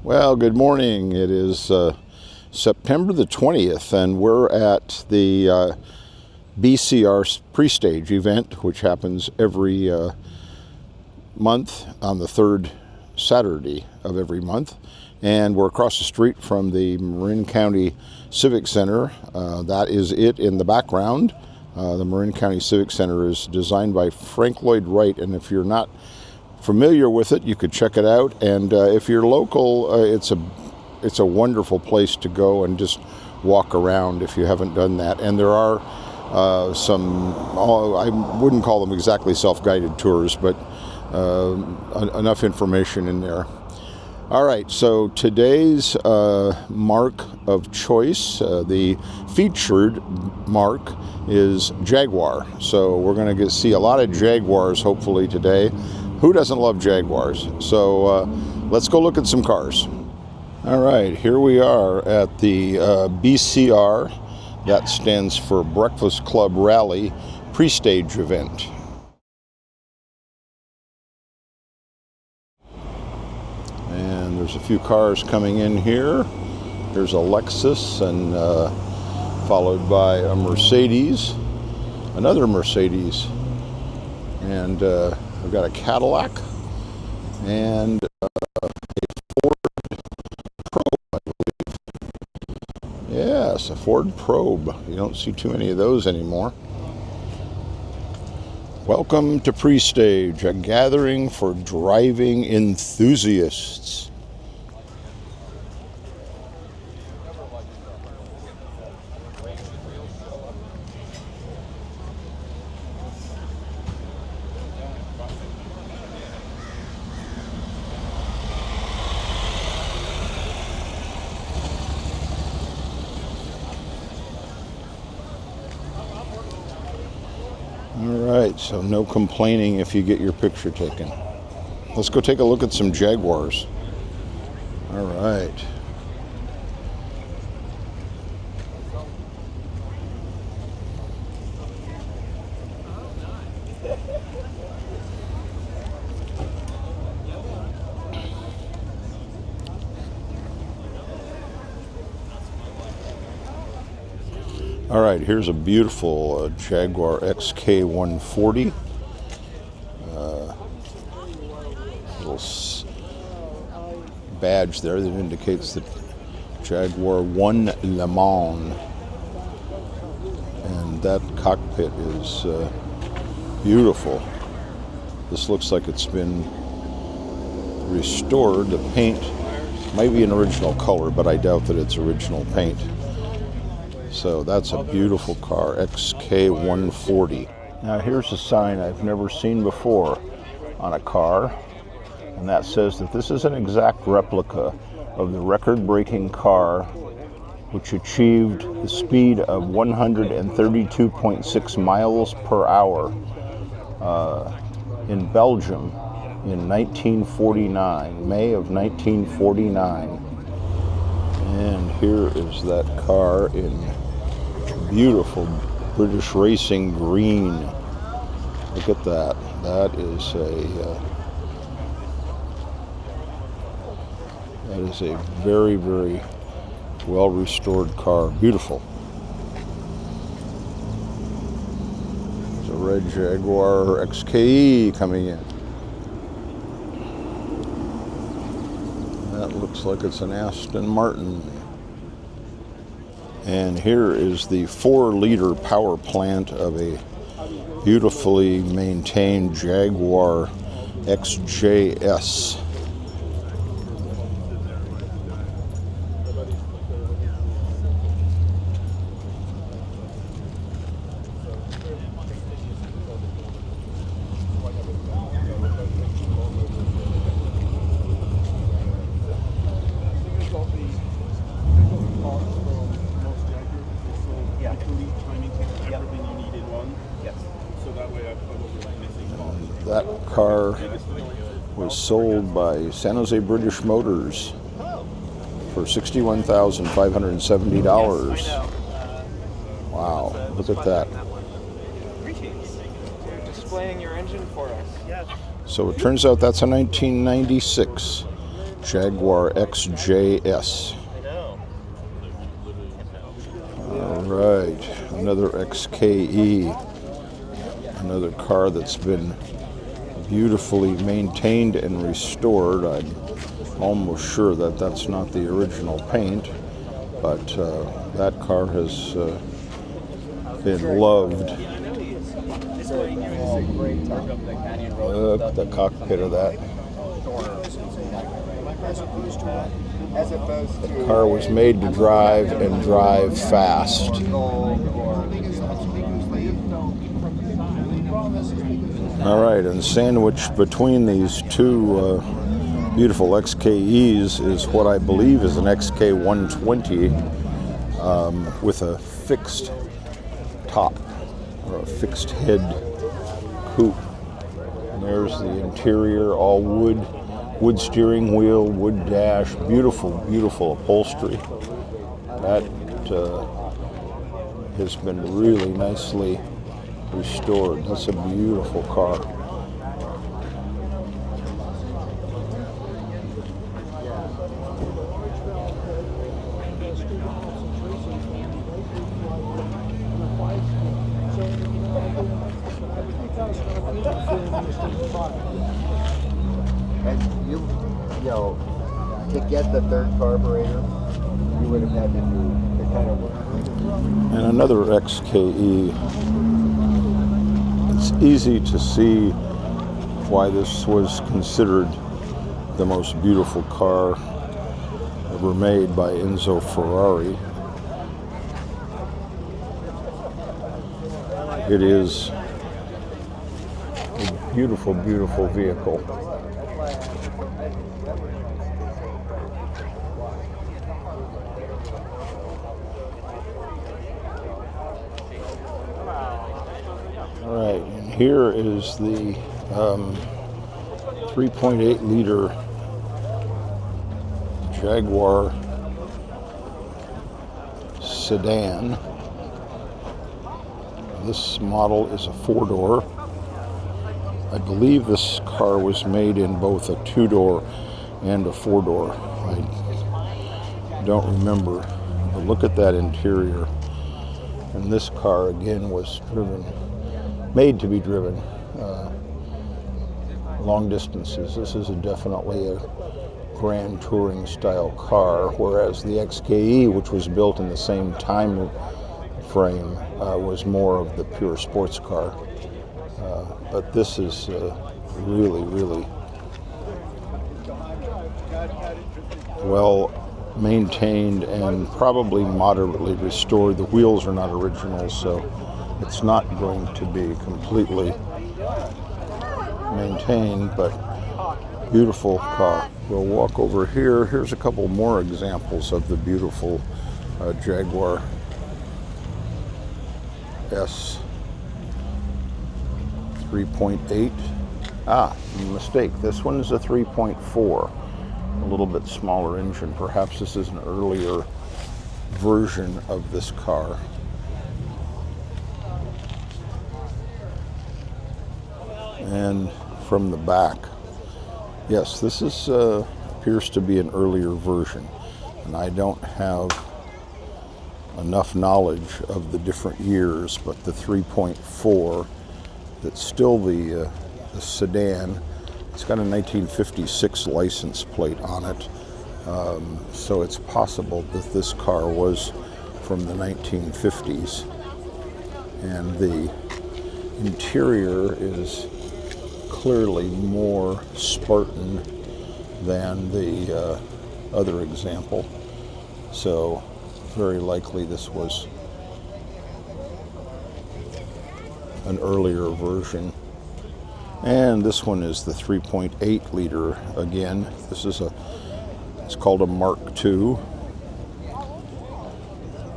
Well, good morning. It is September the 20th, and we're at the BCR PreStage event, which happens every month on the third Saturday of every month. And we're across the street from the Marin County Civic Center. That is it in the background. The Marin County Civic Center is designed by Frank Lloyd Wright, and if you're not familiar with it, you could check it out. And if you're local, it's a wonderful place to go and just walk around if you haven't done that. And there are I wouldn't call them exactly self-guided tours, but enough information in there. All right, so today's mark of choice, the featured mark, is Jaguar. So we're going to see a lot of Jaguars hopefully today. Who doesn't love Jaguars? So let's go look at some cars. All right, here we are at the BCR, that stands for Breakfast Club Rally, PreStage event. And there's a few cars coming in here. There's a Lexus, and followed by a Mercedes, another Mercedes, and we've got a Cadillac and a Ford Probe, I believe. Yes, a Ford Probe. You don't see too many of those anymore. Welcome to PreStage, a gathering for driving enthusiasts. All right, so no complaining if you get your picture taken. Let's go take a look at some Jaguars. All right. All right, here's a beautiful Jaguar XK 140. Little badge there that indicates that Jaguar won Le Mans. And that cockpit is beautiful. This looks like it's been restored. The paint might be an original color, but I doubt that it's original paint. So that's a beautiful car, XK 140. Now here's a sign I've never seen before on a car, and that says that this is an exact replica of the record-breaking car which achieved the speed of 132.6 miles per hour in Belgium in 1949, May of 1949. And here is that car in beautiful British racing green. Look at that. That is a very, very well restored car. Beautiful. There's a red Jaguar XK coming in. That looks like it's an Aston Martin. And here is the 4-liter power plant of a beautifully maintained Jaguar XJS. That car was sold by San Jose British Motors for $61,570. Wow, look at that. Displaying your engine for us. So it turns out that's a 1996 Jaguar XJS. All right, another XKE, another car that's been beautifully maintained and restored. I'm almost sure that that's not the original paint, but that car has been loved. Look at the cockpit of that. The car was made to drive and drive fast. All right, and sandwiched between these two beautiful XKEs is what I believe is an XK 120 with a fixed top or a fixed head coupe. And there's the interior, all wood steering wheel, wood dash, beautiful, beautiful upholstery. That has been really nicely restored. That's a beautiful car. And you know, to get the third carburetor, you would have had to do the kind of work. And another XKE. It's easy to see why this was considered the most beautiful car ever made by Enzo Ferrari. It is a beautiful, beautiful vehicle. All right, and here is the 3.8 liter Jaguar sedan. This model is a four-door. I believe this car was made in both a two-door and a four-door. I don't remember, but look at that interior. And this car again was made to be driven long distances. This is definitely a grand touring style car, whereas the XKE, which was built in the same time frame, was more of the pure sports car. But this is really, really well maintained and probably moderately restored. The wheels are not original, so it's not going to be completely maintained, but beautiful car. We'll walk over here. Here's a couple more examples of the beautiful Jaguar S 3.8. Mistake. This one is a 3.4. A little bit smaller engine. Perhaps this is an earlier version of this car. And from the back, yes, this is appears to be an earlier version, and I don't have enough knowledge of the different years, but the 3.4, that's still the sedan. It's got a 1956 license plate on it, so it's possible that this car was from the 1950s. And the interior is clearly more Spartan than the other example, so very likely this was an earlier version. And this one is the 3.8 liter again. This is it's called a Mark II,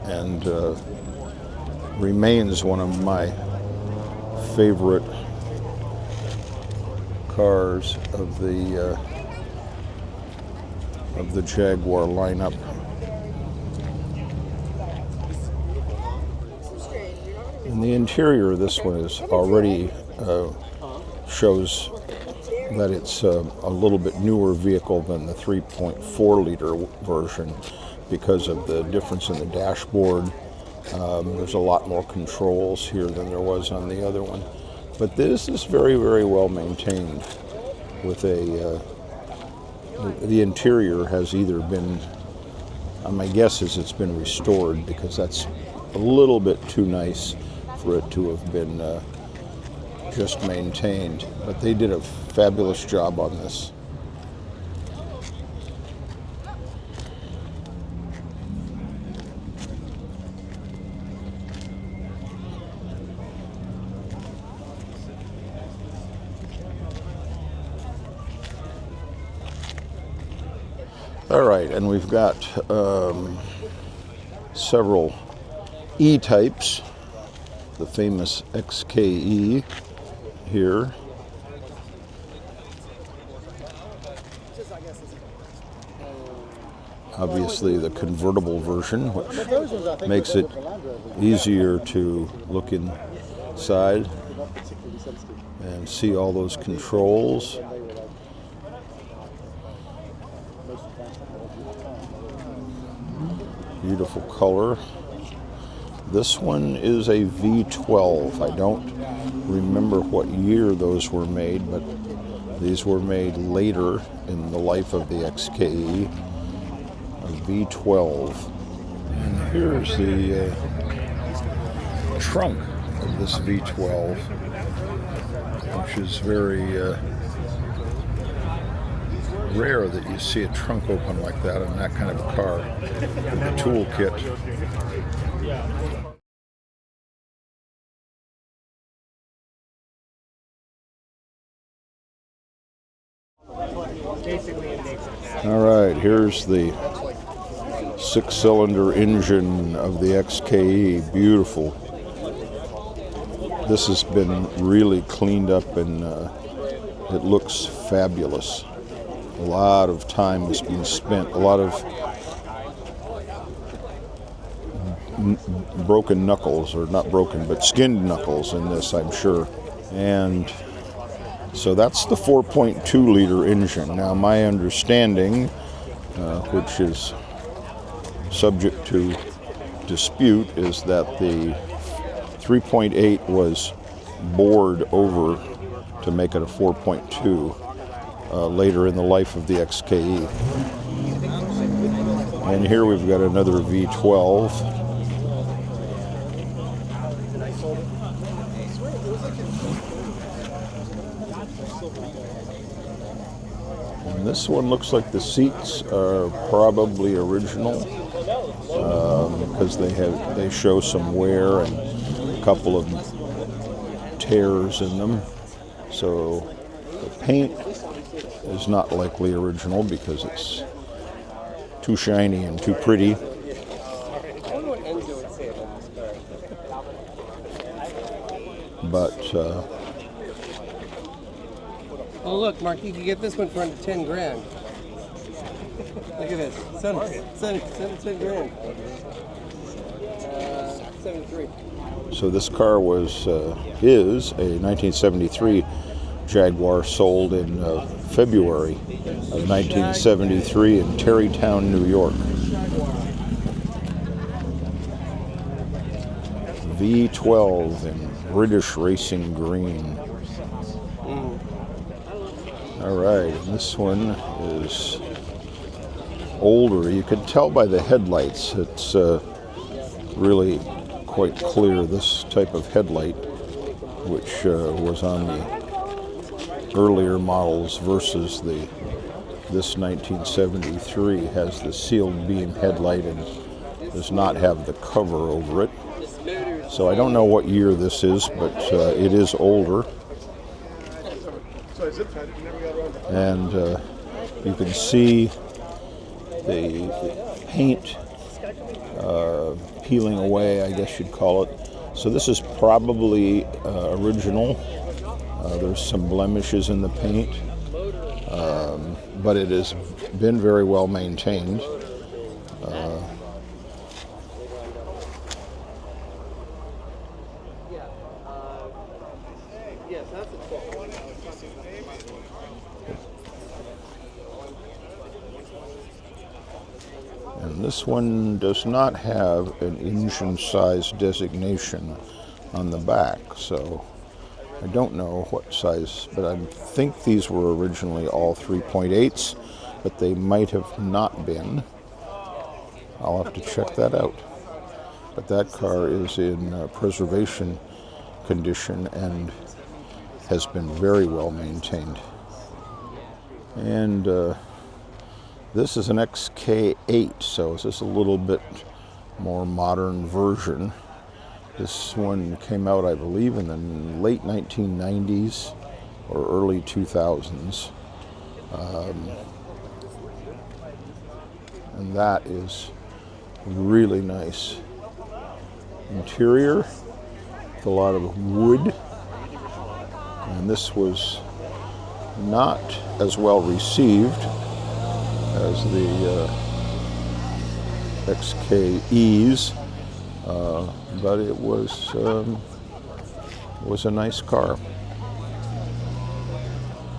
and remains one of my favorite cars of the Jaguar lineup. And the interior of this one is already shows that it's a little bit newer vehicle than the 3.4 liter version because of the difference in the dashboard. There's a lot more controls here than there was on the other one. But this is very, very well maintained. With the interior has either been, my guess is it's been restored, because that's a little bit too nice for it to have been just maintained. But they did a fabulous job on this. All right, and we've got several E-types, the famous XKE here. Obviously the convertible version, which makes it easier to look inside and see all those controls. Beautiful color. This one is a V12. I don't remember what year those were made, but these were made later in the life of the XKE. A V12. And here's the trunk of this V12, which is very rare that you see a trunk open like that in that kind of a car. The toolkit. All right, here's the 6-cylinder engine of the XKE. Beautiful. This has been really cleaned up, and it looks fabulous. A lot of time has been spent, a lot of broken knuckles, or not broken, but skinned knuckles in this, I'm sure. And so that's the 4.2 liter engine. Now, my understanding, which is subject to dispute, is that the 3.8 was bored over to make it a 4.2 later in the life of the XKE. And here we've got another V12. And this one looks like the seats are probably original, because they show some wear and a couple of tears in them. So the paint is not likely original because it's too shiny and too pretty. But oh look, Mark, you can get this one for under 10 grand. Look at this, 10 grand. 73. so this car is a 1973 Jaguar, sold in February of 1973 in Tarrytown, New York. V12 in British Racing Green. All right, and this one is older. You can tell by the headlights. It's really quite clear, this type of headlight, which was on the earlier models versus this 1973 has the sealed beam headlight and does not have the cover over it. So I don't know what year this is, but it is older. And you can see the paint peeling away, I guess you'd call it. So this is probably original. There's some blemishes in the paint, but it has been very well maintained. Yes, that's a 12. And this one does not have an engine size designation on the back, so I don't know what size, but I think these were originally all 3.8s, but they might have not been. I'll have to check that out. But that car is in preservation condition and has been very well maintained. And this is an XK8, so it's just a little bit more modern version. This one came out, I believe, in the late 1990s or early 2000s. And that is really nice. Interior, with a lot of wood. And this was not as well received as the XKEs, but it was a nice car.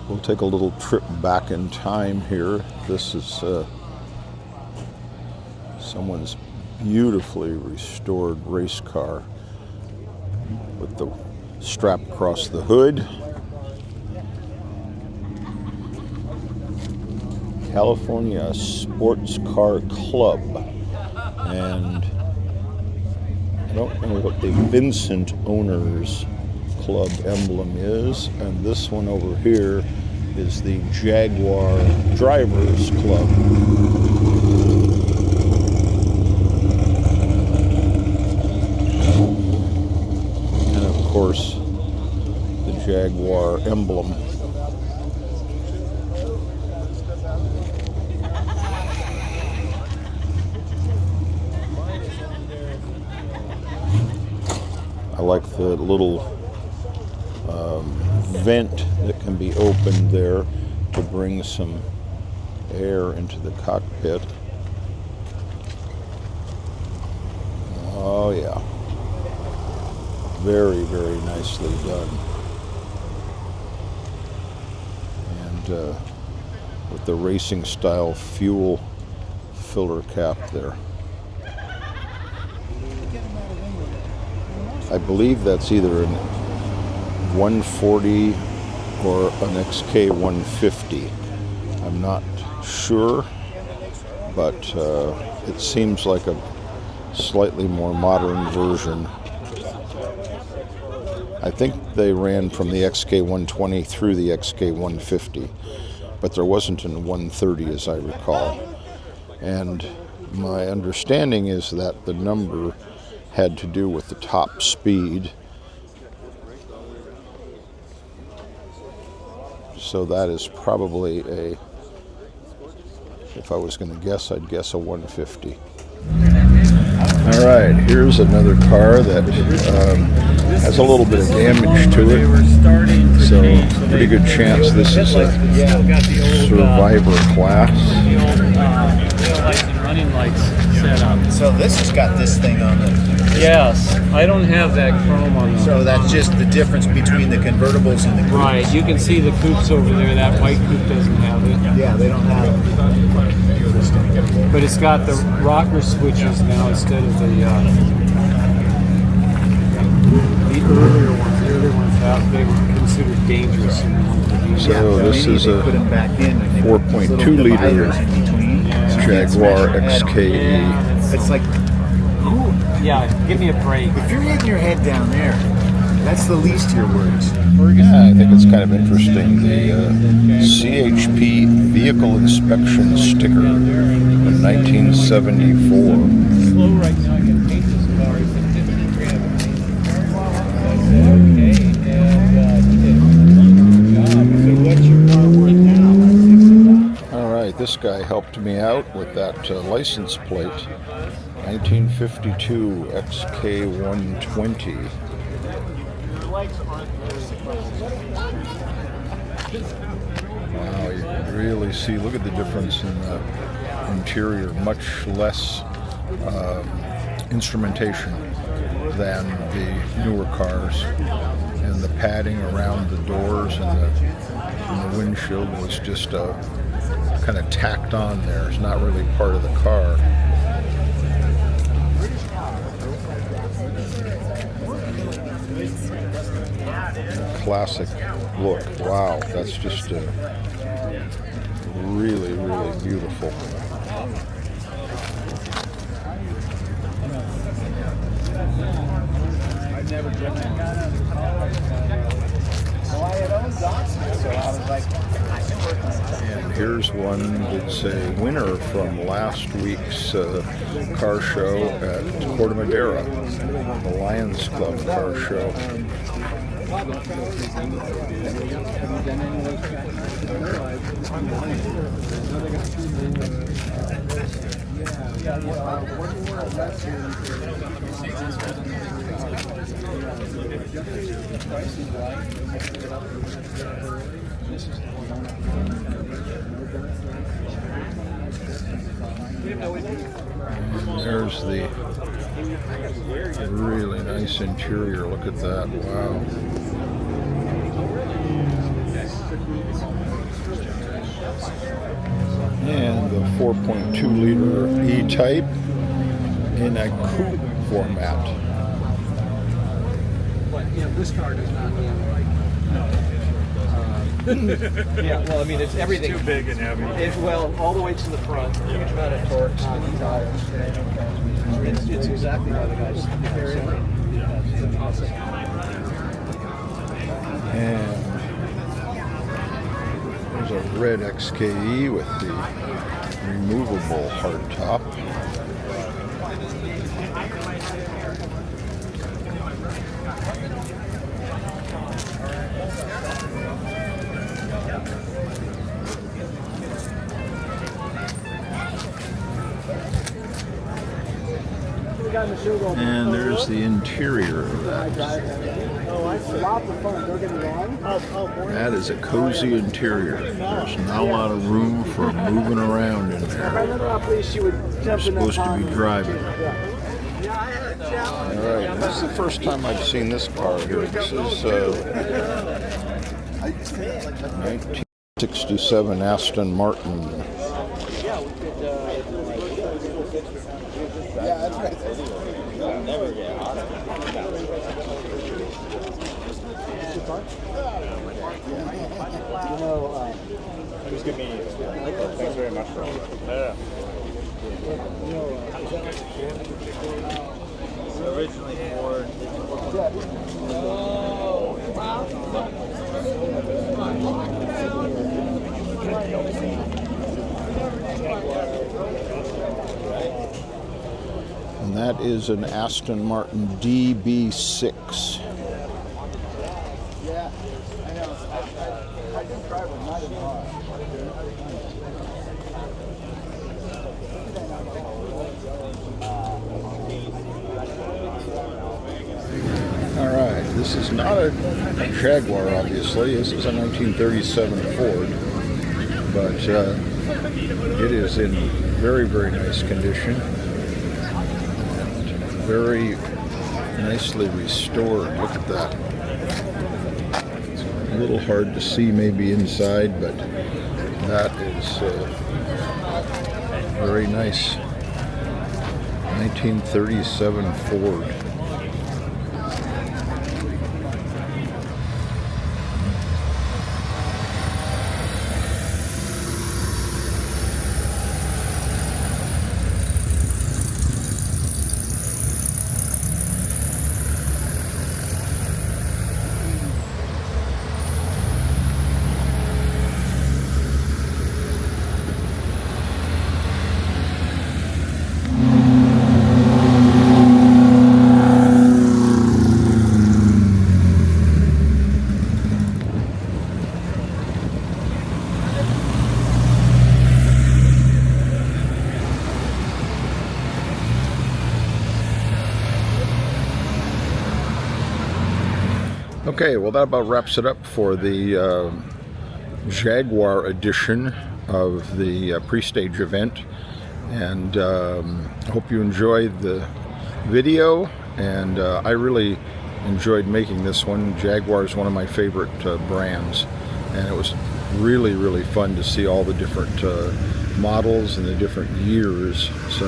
We'll take a little trip back in time here. This is someone's beautifully restored race car with the strap across the hood. California Sports Car Club, and I don't know what the Vincent Owners Club emblem is, and this one over here is the Jaguar Drivers Club. And of course the Jaguar emblem. I like the little vent that can be opened there to bring some air into the cockpit. Oh yeah, very, very nicely done. And with the racing style fuel filler cap there. I believe that's either an 140 or an XK 150. I'm not sure, but it seems like a slightly more modern version. I think they ran from the XK 120 through the XK 150, but there wasn't a 130 as I recall. And my understanding is that the number had to do with the top speed. So that is probably a, if I was going to guess, I'd guess a 150. All right, here's another car that has a little bit of damage to it. So pretty good chance this is a survivor class. Running lights set up. So this has got this thing on it. Yes, I don't have that chrome on them. So that's just the difference between the convertibles and the coupes. Right, you can see the coupes over there. That white coupe doesn't have it. Yeah, they don't have it. But it's got the rocker switches now instead of the earlier ones. The earlier ones have, they were considered dangerous. So this is a 4.2 liter Jaguar XK. It's like, Yeah, give me a break. if you're hitting your head down there, that's the least of your worries. Yeah, I think it's kind of interesting. The CHP Vehicle Inspection Sticker from 1974. Slow right now, I can paint this car. Okay, and So what's your car worth now? All right, this guy helped me out with that license plate. 1952 XK120. Wow, you can really see, look at the difference in the interior, much less instrumentation. than the newer cars. And the padding around the doors and the windshield was just kind of tacked on there. It's not really part of the car. Classic look. Wow, that's just really, really beautiful. I've never driven it. Well, I had owned Datsun, so I was like, I knew it. And here's one that's a winner from last week's car show at Corte Madera, the Lions Club car show. And there's the really nice interior. Look at that. Wow. And the 4.2 liter E-Type in a coupe format. But you know, this car does not have like. Yeah, well, I mean, it's everything. Too big and heavy. Well, all the way to the front, huge amount of torque, skinny tires. It's exactly why the guys carry it. And there's a red XKE with the removable hardtop. And there's the interior of that. That is a cozy interior. There's not a lot of room for moving around in there. You're supposed to be driving. Alright, this is the first time I've seen this car here. This is 1967 Aston Martin. Yeah, that's right. Just give me. Thanks very much for all that. Originally Ford. And that is an Aston Martin DB6. Yeah, I know. I didn't drive one, not in the car. All right, this is not a Jaguar, obviously. This is a 1937 Ford, but it is in very, very nice condition. Very nicely restored. Look at that. It's a little hard to see maybe inside, but that is very nice. 1937 Ford. Okay, well that about wraps it up for the Jaguar edition of the PreStage event, and I hope you enjoyed the video, and I really enjoyed making this one. Jaguar is one of my favorite brands, and it was really fun to see all the different models and the different years. So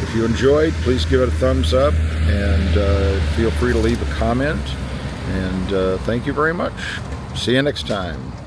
if you enjoyed, please give it a thumbs up, and feel free to leave a comment, and thank you very much. See you next time.